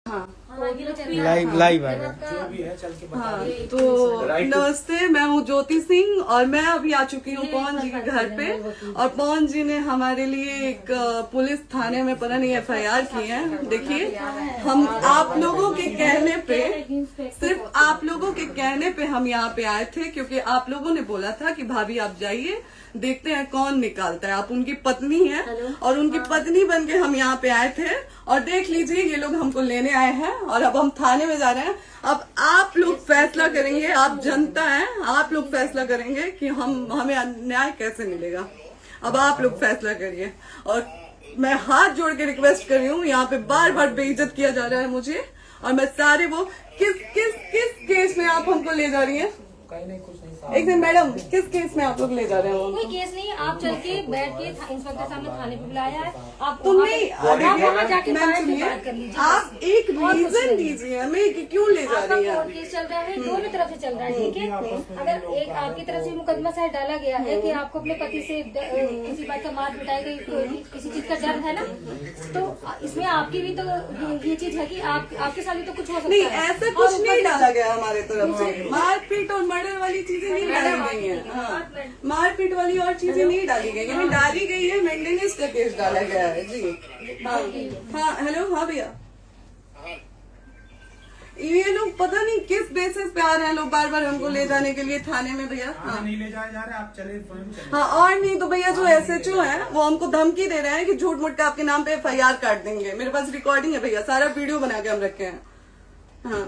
Live live आएगा जो भी है चल के बता हाँ, दीजिए। तो नमस्ते, मैं हूँ ज्योति सिंह और मैं अभी आ चुकी हूँ पवन जी के घर पे। और पवन जी ने हमारे लिए एक पुलिस थाने में पता नहीं FIR की है। देखिए, हम आप लोगों के कहने पे, सिर्फ आप लोगों के कहने पे हम यहाँ पे आए थे, क्योंकि आप लोगों ने बोला था कि भाभी आप जाइए, देखते हैं कौन निकालता है। आप उनकी पत्नी हैं और उनकी पत्नी बन के हम यहाँ पे आए थे। और देख लीजिए, ये लोग हमको लेने आए हैं और अब हम थाने में जा रहे हैं। अब आप लोग फैसला करेंगे, आप जनता हैं, आप लोग फैसला करेंगे कि हमें न्याय कैसे मिलेगा। अब आप लोग फैसला करिए। और मैं हाथ जोड़ के रिक्वेस्ट कर रही हूँ, यहाँ पे बार बार बेइज्जत किया जा रहा है मुझे। और मैं सारे वो किस केस में आप हमको ले जा रही हैं? कहीं नहीं, कुछ नहीं। एक दिन मैडम, किस केस में आप लोग ले जा रहे हो? कोई केस नहीं, आप चल के बैठ के इंस्पेक्टर साहब ने थाने पे बुलाया है। आप तुम नहीं, आप वहाँ जाके मैम बैठ के सुनिए, बात कर लीजिए। आप एक रीजन दीजिए हमें कि क्यों ले जा आपका रही हैं। कोर्ट केस चल रहा है, दोनों तरफ से चल रहा है, ठीक है। अगर एक आपकी तरफ से मुकदमा शायद डाला गया है कि आपको अपने पति से किसी बात का मार पिटाई गई, किसी चीज का डर है ना, तो इसमें आपकी भी तो ये चीज है कि आपके साथ भी तो कुछ हो सकता नहीं, है। ऐसा कुछ नहीं डाला गया हमारे तरफ से। मारपीट और मर्डर वाली चीजें नहीं डाली गई हैं। हाँ, मारपीट वाली और चीजें नहीं डाली गई हैं। डाली गई है मेंटेनेंस का केस डाला गया है जी। हाँ हेलो, हाँ भैया, ये लोग पता नहीं किस बेसिस पे आ रहे हैं लोग बार बार हमको ले जाने के लिए थाने में भैया। हाँ नहीं ले जाए जा रहे, आप चले स्वयं चले। हाँ, और नहीं तो भैया जो SHO है वो हमको धमकी दे रहे हैं कि झूठ मूठ का आपके नाम पे FIR काट देंगे। मेरे पास रिकॉर्डिंग है भैया, सारा वीडियो बना के हम रखे हैं। हाँ,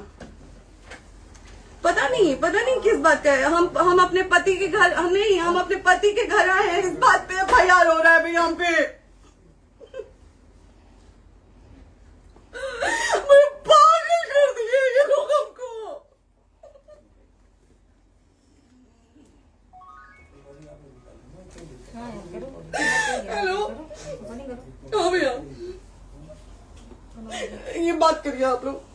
पता नहीं किस बात का है। हम अपने पति के घर, हम अपने पति के घर आए हैं, इस बात पे FIR हो रहा है भैया हम पे। पागल कर दिए ये लोग हमको। हेलो, हाँ भैया, ये बात करिए आप लोग।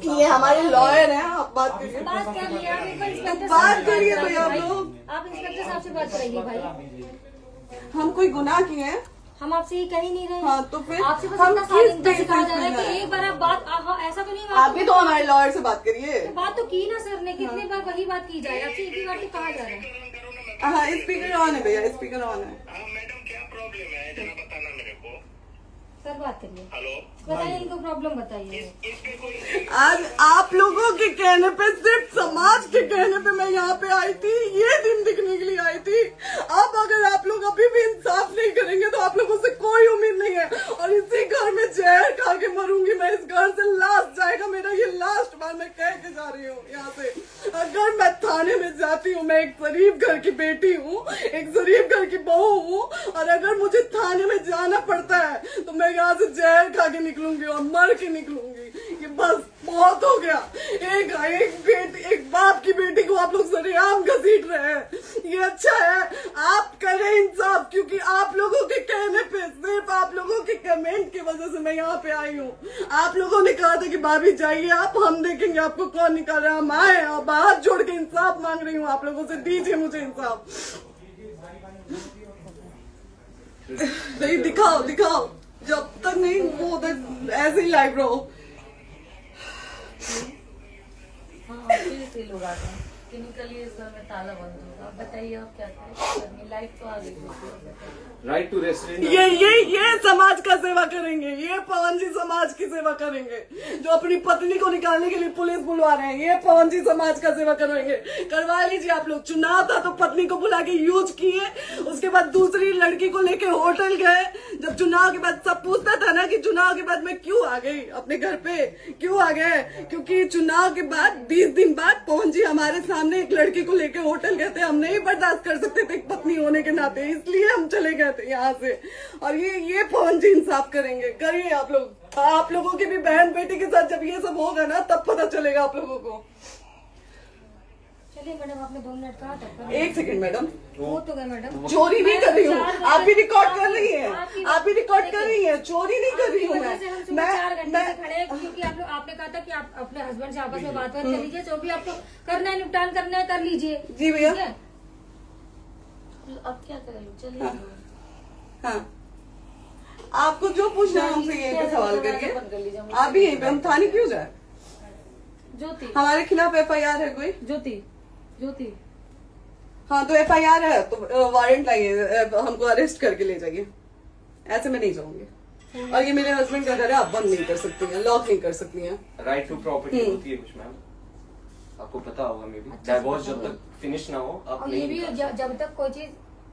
ये हमारे लॉयर हैं, आप बात करिए। बात कर लिया, आप एक बार इंस्पेक्टर बात करिए भैया आप लोग। आप इंस्पेक्टर साहब से बात कराइए भाई। हम कोई गुनाह किए हैं? हम आपसे ये कह ही नहीं रहे। हाँ, तो फिर आपसे बस हम इतना किस सारी सिखाया जा रहा है बेसिस पे कि एक बार आप बात ऐसा तो नहीं आप भी तो हमारे लॉयर से बात करिए। तो बात तो की ना सर ने, कितनी बार वही बात की जाए, आपसे एक ही बार तो कहा जा रहा है। हाँ, स्पीकर ऑन है भैया, स्पीकर ऑन है। मैडम क्या प्रॉब्लम है जरा बताना मेरे को। सर बात करिए, हेलो, बताइए इनको प्रॉब्लम बताइए। इसके कोई आज आप लोगों के कहने पे, सिर्फ समाज के कहने पे मैं यहाँ पे आई थी, ये दिन दिखने के लिए आई थी। अब अगर आप लोग अभी भी इंसाफ नहीं करेंगे तो आप लोगों से कोई उम्मीद नहीं है। और इसी घर में जहर खा के मरूंगी मैं। इस घर से लास्ट जाएगा मेरा, ये लास्ट बार मैं कह के जा रही हूँ यहाँ से। अगर मैं थाने में जाती हूँ, मैं एक शरीफ घर की बेटी हूँ, एक शरीफ घर की बहू हूँ, और अगर मुझे थाने में जाना पड़ता है तो मैं यहाँ से जहर खा के निकलूंगी और मर के निकलूंगी। ये बस बहुत हो गया। एक बाप की बेटी को आप लोग सरेआम घसीट रहे हैं। ये अच्छा है? आप करें इंसाफ, क्योंकि आप लोगों के कहने पे, सिर्फ आप लोगों के कमेंट की वजह से मैं यहाँ पे आई हूँ। आप लोगों ने कहा था कि भाभी जाइए आप, हम देखेंगे आपको कौन निकाल रहा है। हम आए और हाथ जोड़ के इंसाफ मांग रही हूँ आप लोगों से, दीजिए मुझे इंसाफ। नहीं, दिखाओ, जब तक नहीं वो उधर ऐसे ही लाइव रहो। हाँ, फिर से लोग आ गए कि निकलिए, इस घर में ताला बंद होगा। आप बताइए आप क्या करें, लाइफ तो आ गई। Right to restaurant. ये समाज का सेवा करेंगे, ये पवन जी समाज की सेवा करेंगे। जो अपनी पत्नी को निकालने के लिए पुलिस बुलवा रहे हैं, ये पवन जी समाज का सेवा करेंगे। करवा लीजिए आप लोग। चुनाव था तो पत्नी को बुला के यूज किए, उसके बाद दूसरी लड़की को लेके होटल गए। जब चुनाव के बाद सब पूछता था ना कि चुनाव के बाद मैं क्यों आ गई अपने घर पे, क्यों आ गए, क्योंकि चुनाव के बाद 20 दिन बाद पवन जी हमारे सामने एक लड़की को लेके होटल गए थे। हम नहीं बर्दाश्त कर सकते थे एक पत्नी होने के नाते, इसलिए हम चले गए थे यहाँ से। और ये पवन जी इंसाफ करेंगे। करिए आप लोग। आप लोगों की भी बहन बेटी के साथ जब ये सब होगा ना, तब पता चलेगा आप लोगों को। चलिए मैडम, आपने 2 मिनट कहा था। एक सेकंड मैडम, वो तो गए मैडम। चोरी नहीं कर रही हूँ, आप भी रिकॉर्ड कर रही हैं, आप भी रिकॉर्ड कर रही हैं। चोरी नहीं कर रही हूँ मैं। 4 घंटे से खड़े हैं, क्योंकि आपने कहा था कि आप अपने हस्बैंड से आपस में बात कर लीजिए, जो भी आपको करना है, निपटान करना है, कर लीजिए। जी भैया। अब क्या करें, चलिए। हाँ, आपको जो पूछना है हमसे यहीं पे सवाल करिए। बंद कर लीजिए। आप भी यहीं पे, हम थाने क्यों जाए? ज्योति हमारे खिलाफ FIR है कोई? ज्योति हाँ तो FIR है तो वारंट लाइए, हमको अरेस्ट करके ले जाइए। ऐसे मैं नहीं जाऊंगी। और ये मेरे हस्बैंड का घर है, आप बंद नहीं कर सकती हैं, लॉक नहीं कर सकती हैं। राइट टू प्रॉपर्टी होती है कुछ मैम, आपको पता होगा मे बी। डाइवोर्स जब तक फिनिश ना हो आप और ये नहीं भी जब तक कोई चीज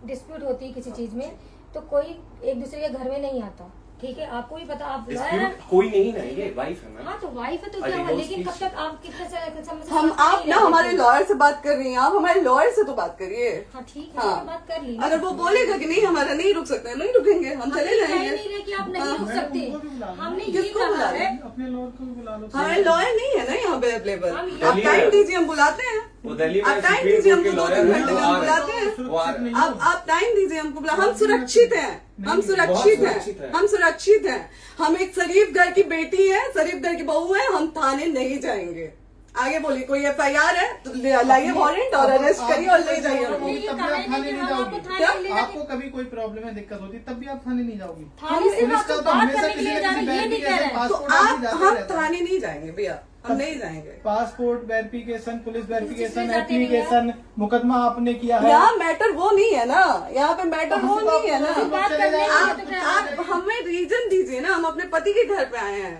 डिस्प्यूट होती है किसी चीज में, तो कोई एक दूसरे के घर में नहीं आता। ठीक है, आपको भी पता, आप लॉयर हैं। डिस्प्यूट कोई नहीं ना, ये वाइफ है मैम। हाँ तो वाइफ है तो क्या हुआ, लेकिन कब तक आप कितने समय से हम साथ आप नहीं ना रहते हमारे थे? लॉयर से बात कर रही हैं, आप हमारे लॉयर से तो बात करिए। हाँ ठीक है, हाँ। मैंने बात कर ली। अगर वो बोलेगा कि नहीं हमारा नहीं रुक सकते, नहीं रुकेंगे, हम चले कह जाएंगे। नहीं रहे कि आप नहीं रुक सकते। उनको भी बुला लो। हमने ये किसको कहा बुला है। अपने लॉयर को भी बुला लो। हमारे लॉयर नहीं है ना यहाँ पे अवेलेबल। हम आप टाइम दीजिए, हम बुलाते हैं। वो दिल्ली में आप टाइम सुप्रीम दीजिए, कोर्ट के हमको 2-3 लॉयर हैं, घंटे वो में आ हम रहे बुलाते हैं। हैं। वो आ रहे हैं। आप टाइम दीजिए हमको, हम सुरक्षित हैं, हम सुरक्षित सुरक्षित हैं, है। हम सुरक्षित हैं। हम एक शरीफ घर की बेटी है, शरीफ घर की बहू है, हम थाने नहीं जाएंगे। आगे बोलिए, कोई FIR है तो लाइए वारंट और अरेस्ट करिए और ले जाइए हमको। तब भी आप थाने नहीं जाओगी। क्या? आपको कभी कोई प्रॉब्लम है, दिक्कत होती है, तब भी आप थाने नहीं जाओगी। थाने से पुलिस आप का तो बात हमेशा करने के किसी लिए न जा रहे किसी हैं, ये नहीं कह रहे हैं। तो पासपोर्ट आप आदि जाते हम रहता है। थाने नहीं जाएंगे भैया, हम नहीं जाएंगे। पासपोर्ट वेरिफिकेशन, पुलिस वेरिफिकेशन, जाते नहीं है। एप्लीकेशन, मुकदमा आपने किया है। यहाँ मैटर वो नहीं है ना, यहाँ पे मैटर वो नहीं है ना। बात करने के लिए तो क्या है? आप हमें रीजन दीजिए ना, हम अपने पति के घर पे आए हैं।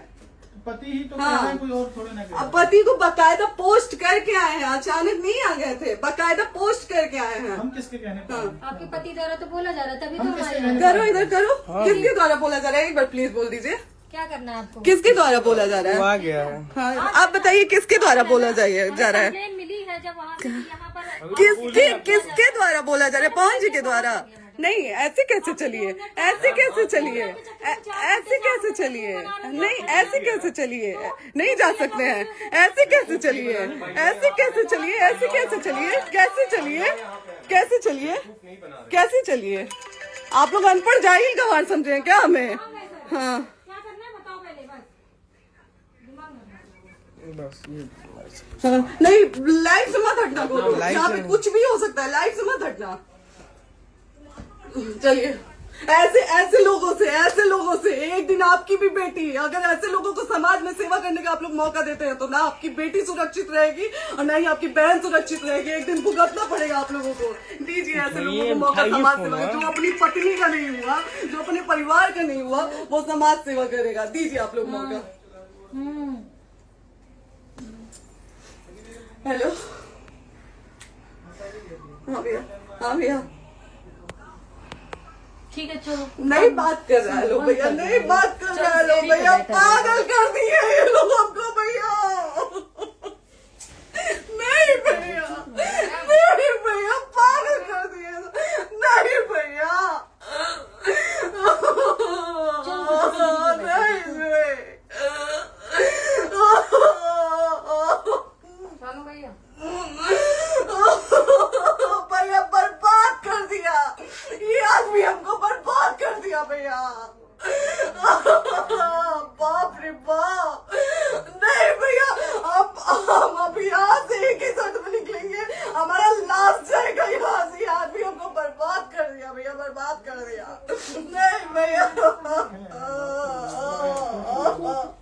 पति ही तो हाँ। कह रहे हैं, कोई और थोड़े ना कह अब रहे। पति को बकायदा पोस्ट करके आए हैं, अचानक नहीं आ गए थे, बकायदा पोस्ट करके आए हैं। हम किसके कहने पर आए? आपके पति द्वारा तो बोला जा रहा है, तभी तो हम किसके हमारे कहने करो इधर करो, किसके द्वारा बोला जा रहा है? एक बार प्लीज बोल दीजिए, क्या करना है आपको? किसके द्वारा बोला जा रहा है? गया है। हाँ, आप बताइए किसके द्वारा बोला जा रहा है? कंप्लेन मिली है जब वहाँ से यहाँ पर किसके द्वारा बोला जा रहा है? पवन जी के द्वारा? नहीं, ऐसे कैसे चलिए, ऐसे कैसे चलिए, ऐसे कैसे चलिए, नहीं ऐसे कैसे चलिए, नहीं जा सकते हैं, ऐसे कैसे चलिए, ऐसे कैसे चलिए, ऐसे कैसे चलिए, कैसे चलिए, कैसे चलिए, कैसे चलिए? आप लोग अनपढ़ जाहिल गंवार समझे हैं क्या हमें? हाँ क्या करना है बताओ पहले, बस दिमाग में हाँ, नहीं लाइफ से मत हटना, को यहाँ पे कुछ भी हो सकता है, लाइफ से मत हटना। चलिए, ऐसे लोगों से एक दिन आपकी भी बेटी, अगर ऐसे लोगों को समाज में सेवा करने का आप लोग मौका देते हैं तो ना आपकी बेटी सुरक्षित रहेगी और ना ही आपकी बहन सुरक्षित रहेगी। एक दिन भुगतना पड़ेगा आप लोगों को। दीजिए ऐसे लोगों को मौका समाज सेवा का, जो अपनी पत्नी का नहीं हुआ, जो अपने परिवार का नहीं हुआ, वो समाज सेवा करेगा। दीजिए आप लोग मौका। हेलो, हाँ भैया, हाँ भैया, ठीक है चलो। नहीं बात कर रहा है लोग भैया, नहीं बात कर रहा है लोग भैया, पागल कर दिए ये लोग हमको भैया। नहीं भैया, नहीं भैया, पागल कर दिए, नहीं भैया, नहीं चलो भैया, भैया बर्बाद कर दिया ये आदमी, हमको बर्बाद कर दिया भैया। बाप रे बाप, नहीं भैया, हम अभी यहाँ से एक ही शर्त में निकलेंगे, हमारा लास्ट जाएगा यहाँ से। ये आदमी हमको बर्बाद कर दिया भैया, बर्बाद कर दिया। नहीं भैया, बाप रे बाप,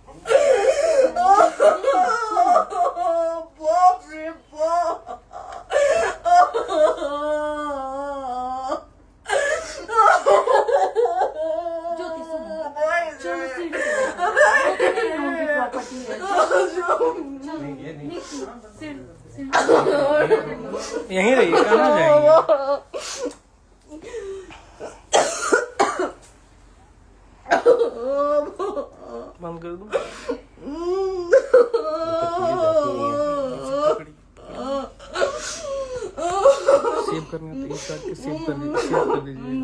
ज्योति सुनो, चलो सीढ़ी पे प्रॉपर्टी है, यहीं रहिए, कहाँ जाएंगे? बंद कर दूं? सेव करना तो एक काट के सेव कर दीजिए।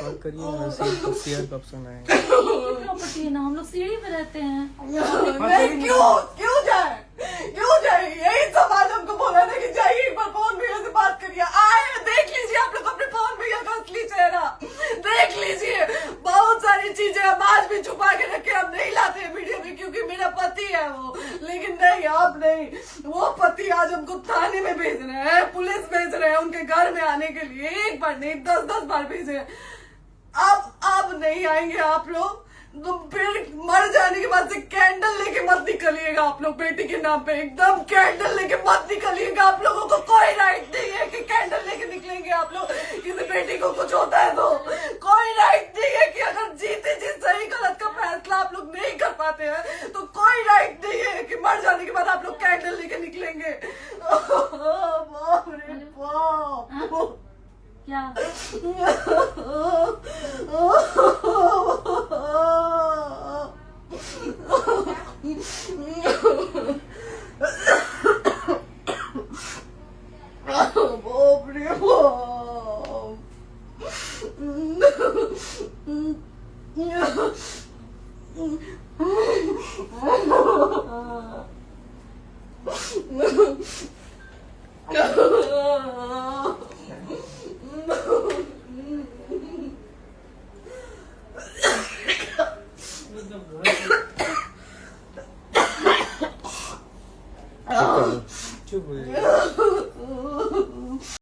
कॉल करिए, सेव शेयर का ऑप्शन आएगा। प्रॉपर्टी है ना, हम लोग सीढ़ी पे रहते हैं। नहीं, क्यों जाए? यही समाज हमको बोला था कि जाइए एक बार पवन भैया से बात करिए। आए, देख लीजिए आप लोग अपने पवन भैया का असली चेहरा, देख लीजिए। बहुत सारी चीजें हम आज भी छुपा के रखे, हम नहीं लाते वीडियो में क्योंकि मेरा पति है वो, लेकिन नहीं, आप नहीं। वो पति आज हमको थाने में भेज रहे हैं, पुलिस भेज रहे हैं उनके घर में आने के लिए, एक बार नहीं 10-10 बार भेजे हैं। अब नहीं आएंगे आप लोग, तो फिर मर जाने के बाद से कैंडल लेके मत निकलिएगा आप लोग बेटी के नाम पे, एकदम कैंडल लेके मत निकलिएगा। आप लोगों को कोई राइट नहीं है कि कैंडल लेके निकलेंगे आप लोग। किसी बेटी को कुछ होता है तो कोई राइट नहीं है कि अगर जीते जी सही गलत का फैसला आप लोग नहीं कर पाते हैं तो कोई राइट नहीं है कि मर जाने के बाद आप लोग कैंडल लेके निकलेंगे। बाप रे बाप। क्या बाप रे चुप हो जाइए।